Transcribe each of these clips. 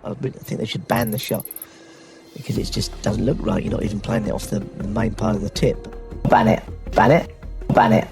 I think they should ban the shot because it just doesn't look right. You're not even playing it off the main part of the tip. Ban it, ban it, ban it.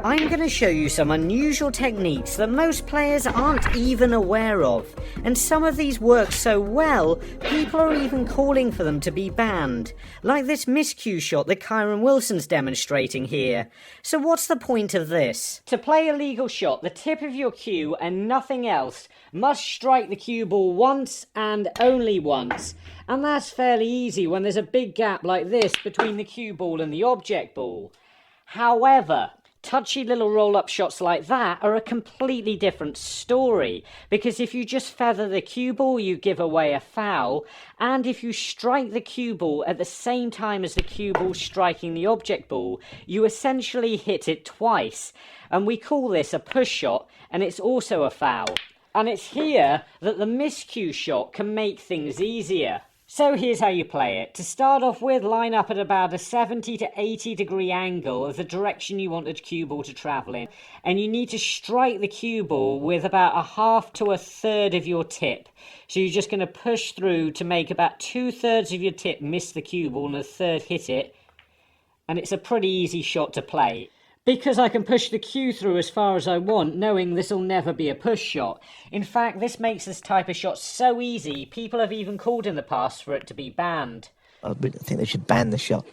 I'm going to show you some unusual techniques that most players aren't even aware of, and some of these work so well, people are even calling for them to be banned, like this miscue shot that Kyron Wilson's demonstrating here. So what's the point of this? To play a legal shot, the tip of your cue and nothing else must strike the cue ball once and only once, and that's fairly easy when there's a big gap like this between the cue ball and the object ball. However, touchy little roll-up shots like that are a completely different story, because if you just feather the cue ball, you give away a foul, and if you strike the cue ball at the same time as the cue ball striking the object ball, you essentially hit it twice, and we call this a push shot, and it's also a foul. And it's here that the miscue shot can make things easier. So here's how you play it. To start off with, line up at about a 70 to 80 degree angle of the direction you want the cue ball to travel in. And you need to strike the cue ball with about a half to a third of your tip. So you're just going to push through to make about 2/3 of your tip miss the cue ball and a third hit it. And it's a pretty easy shot to play, because I can push the cue through as far as I want, knowing this will never be a push shot. In fact, this makes this type of shot so easy, people have even called in the past for it to be banned. I think they should ban the shot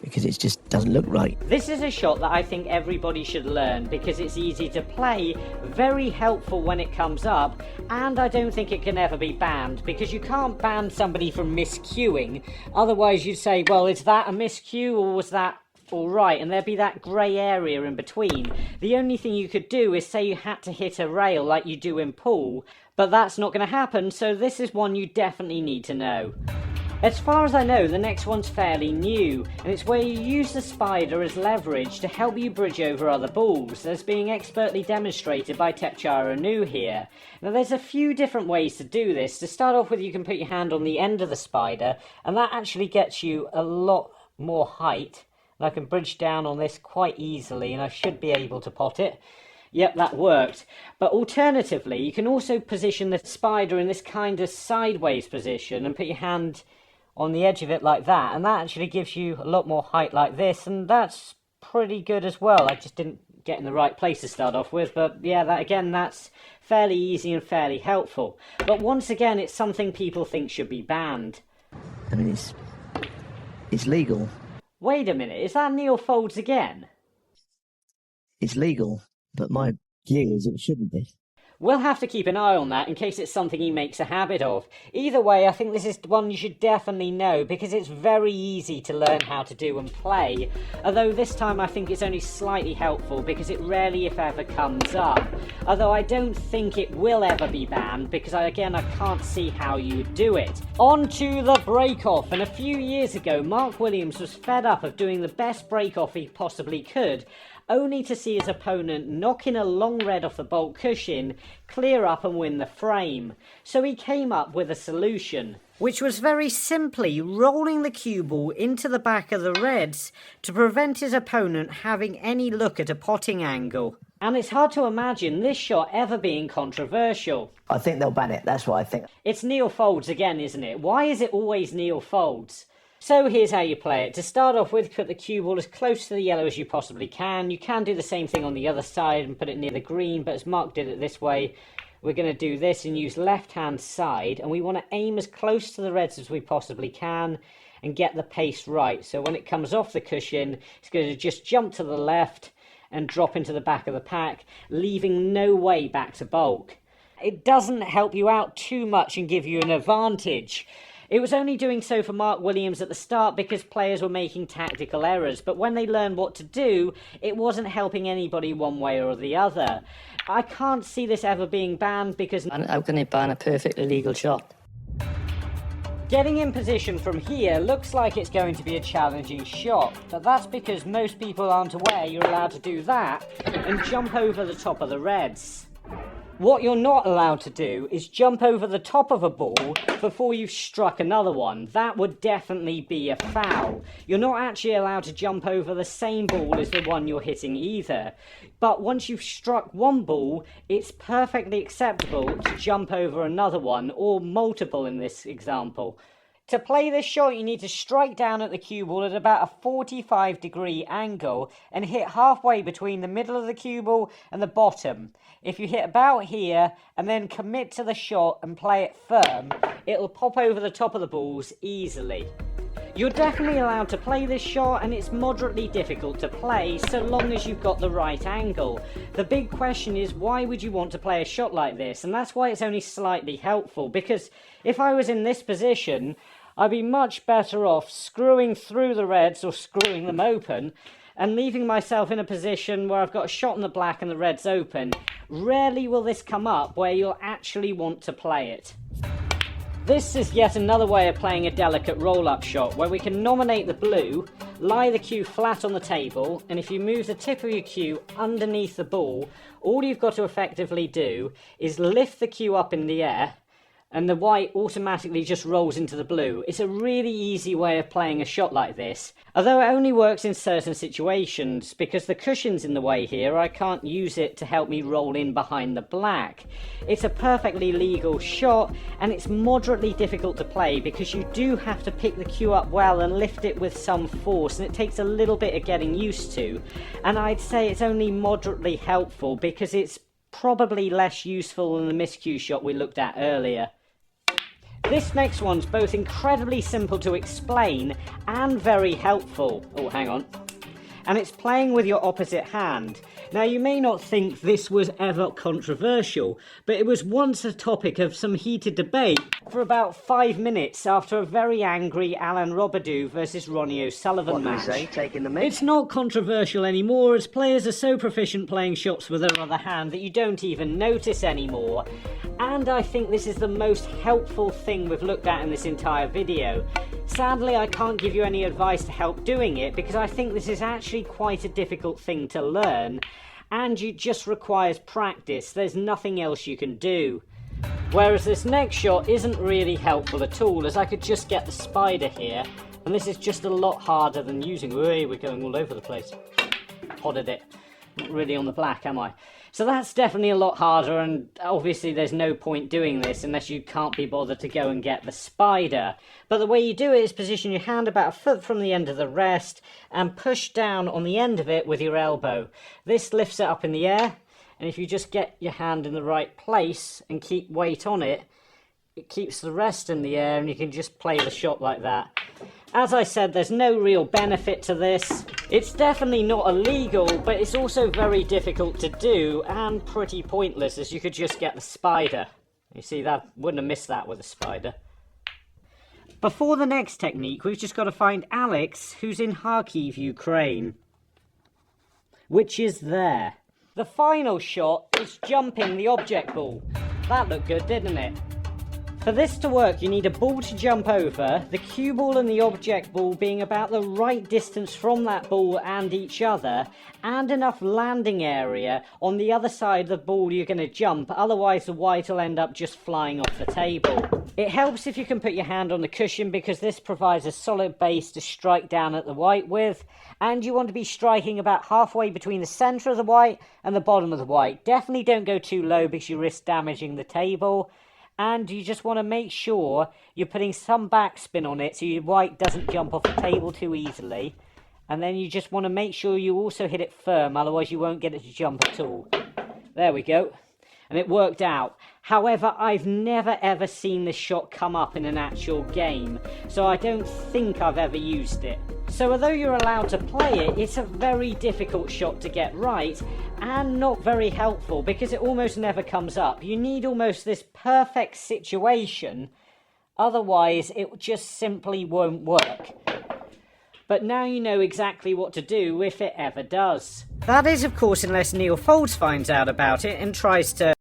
because it just doesn't look right. This is a shot that I think everybody should learn because it's easy to play, very helpful when it comes up, and I don't think it can ever be banned because you can't ban somebody from miscuing. Otherwise you'd say, well, is that a miscue or was that alright, and there'd be that grey area in between. The only thing you could do is say you had to hit a rail like you do in pool, but that's not going to happen, so this is one you definitely need to know. As far as I know, the next one's fairly new, and it's where you use the spider as leverage to help you bridge over other balls, as being expertly demonstrated by Tepchara Nu here. Now there's a few different ways to do this. To start off with, you can put your hand on the end of the spider, and that actually gets you a lot more height. I can bridge down on this quite easily and I should be able to pot it. Yep, that worked. But alternatively, you can also position the spider in this kind of sideways position and put your hand on the edge of it like that, and that actually gives you a lot more height like this, and that's pretty good as well. I just didn't get in the right place to start off with, but yeah, that's fairly easy and fairly helpful. But once again, it's something people think should be banned. I mean, it's legal. Wait a minute, is that Neil Folds again? It's legal, but my view is it shouldn't be. We'll have to keep an eye on that in case it's something he makes a habit of. Either way, I think this is one you should definitely know because it's very easy to learn how to do and play. Although this time I think it's only slightly helpful because it rarely, if ever, comes up. Although I don't think it will ever be banned because, I can't see how you would do it. On to the break-off. And a few years ago, Mark Williams was fed up of doing the best break-off he possibly could, only to see his opponent knock in a long red off the baulk cushion, clear up and win the frame. So he came up with a solution, which was very simply rolling the cue ball into the back of the reds to prevent his opponent having any look at a potting angle. And it's hard to imagine this shot ever being controversial. I think they'll ban it, that's what I think. It's Neil Folds again, isn't it? Why is it always Neil Folds? So here's how you play it. To start off with, put the cue ball as close to the yellow as you possibly can. You can do the same thing on the other side and put it near the green, but as Mark did it this way, we're going to do this and use left-hand side, and we want to aim as close to the reds as we possibly can and get the pace right. So when it comes off the cushion, it's going to just jump to the left and drop into the back of the pack, leaving no way back to baulk. It doesn't help you out too much and give you an advantage. It was only doing so for Mark Williams at the start because players were making tactical errors, but when they learned what to do, it wasn't helping anybody one way or the other. I can't see this ever being banned because... How can they ban a perfectly legal shot? Getting in position from here looks like it's going to be a challenging shot, but that's because most people aren't aware you're allowed to do that and jump over the top of the reds. What you're not allowed to do is jump over the top of a ball before you've struck another one. That would definitely be a foul. You're not actually allowed to jump over the same ball as the one you're hitting either. But once you've struck one ball, it's perfectly acceptable to jump over another one, or multiple in this example. To play this shot, you need to strike down at the cue ball at about a 45-degree angle and hit halfway between the middle of the cue ball and the bottom. If you hit about here and then commit to the shot and play it firm, it'll pop over the top of the balls easily. You're definitely allowed to play this shot, and it's moderately difficult to play so long as you've got the right angle. The big question is, why would you want to play a shot like this? And that's why it's only slightly helpful, because if I was in this position, I'd be much better off screwing through the reds or screwing them open and leaving myself in a position where I've got a shot in the black and the reds open. Rarely will this come up where you'll actually want to play it. This is yet another way of playing a delicate roll-up shot, where we can nominate the blue, lie the cue flat on the table, and if you move the tip of your cue underneath the ball, all you've got to effectively do is lift the cue up in the air, and the white automatically just rolls into the blue. It's a really easy way of playing a shot like this, although it only works in certain situations. Because the cushion's in the way here, I can't use it to help me roll in behind the black. It's a perfectly legal shot, and it's moderately difficult to play because you do have to pick the cue up well and lift it with some force, and it takes a little bit of getting used to. And I'd say it's only moderately helpful because it's probably less useful than the miscue shot we looked at earlier. This next one's both incredibly simple to explain and very helpful. Oh, hang on. And it's playing with your opposite hand. Now, you may not think this was ever controversial, but it was once a topic of some heated debate for about 5 minutes after a very angry Alan Robidoux versus Ronnie O'Sullivan match. What do you say, taking the mic? It's not controversial anymore, as players are so proficient playing shots with their other hand that you don't even notice anymore. And I think this is the most helpful thing we've looked at in this entire video. Sadly, I can't give you any advice to help doing it, because I think this is actually quite a difficult thing to learn, and it just requires practice. There's nothing else you can do. Whereas this next shot isn't really helpful at all, as I could just get the spider here, and this is just a lot harder than using... We're going all over the place. Potted it. Not really on the black, am I? So that's definitely a lot harder, and obviously there's no point doing this unless you can't be bothered to go and get the spider. But the way you do it is position your hand about a foot from the end of the rest and push down on the end of it with your elbow. This lifts it up in the air, and if you just get your hand in the right place and keep weight on it, it keeps the rest in the air, and you can just play the shot like that. As I said, there's no real benefit to this. It's definitely not illegal, but it's also very difficult to do and pretty pointless, as you could just get the spider. You see, that wouldn't have missed that with a spider. Before the next technique, we've just got to find Alex, who's in Kharkiv, Ukraine, which is there. The final shot is jumping the object ball. That looked good, didn't it? For this to work, you need a ball to jump over, the cue ball and the object ball being about the right distance from that ball and each other, and enough landing area on the other side of the ball you're going to jump, otherwise the white will end up just flying off the table. It helps if you can put your hand on the cushion, because this provides a solid base to strike down at the white with, and you want to be striking about halfway between the centre of the white and the bottom of the white. Definitely don't go too low because you risk damaging the table. And you just want to make sure you're putting some backspin on it so your white doesn't jump off the table too easily. And then you just want to make sure you also hit it firm, otherwise you won't get it to jump at all. There we go. And it worked out. However, I've never ever seen this shot come up in an actual game, so I don't think I've ever used it. So although you're allowed to play it, it's a very difficult shot to get right, and not very helpful because it almost never comes up. You need almost this perfect situation, otherwise it just simply won't work. But now you know exactly what to do if it ever does. That is, of course, unless Neil Folds finds out about it and tries to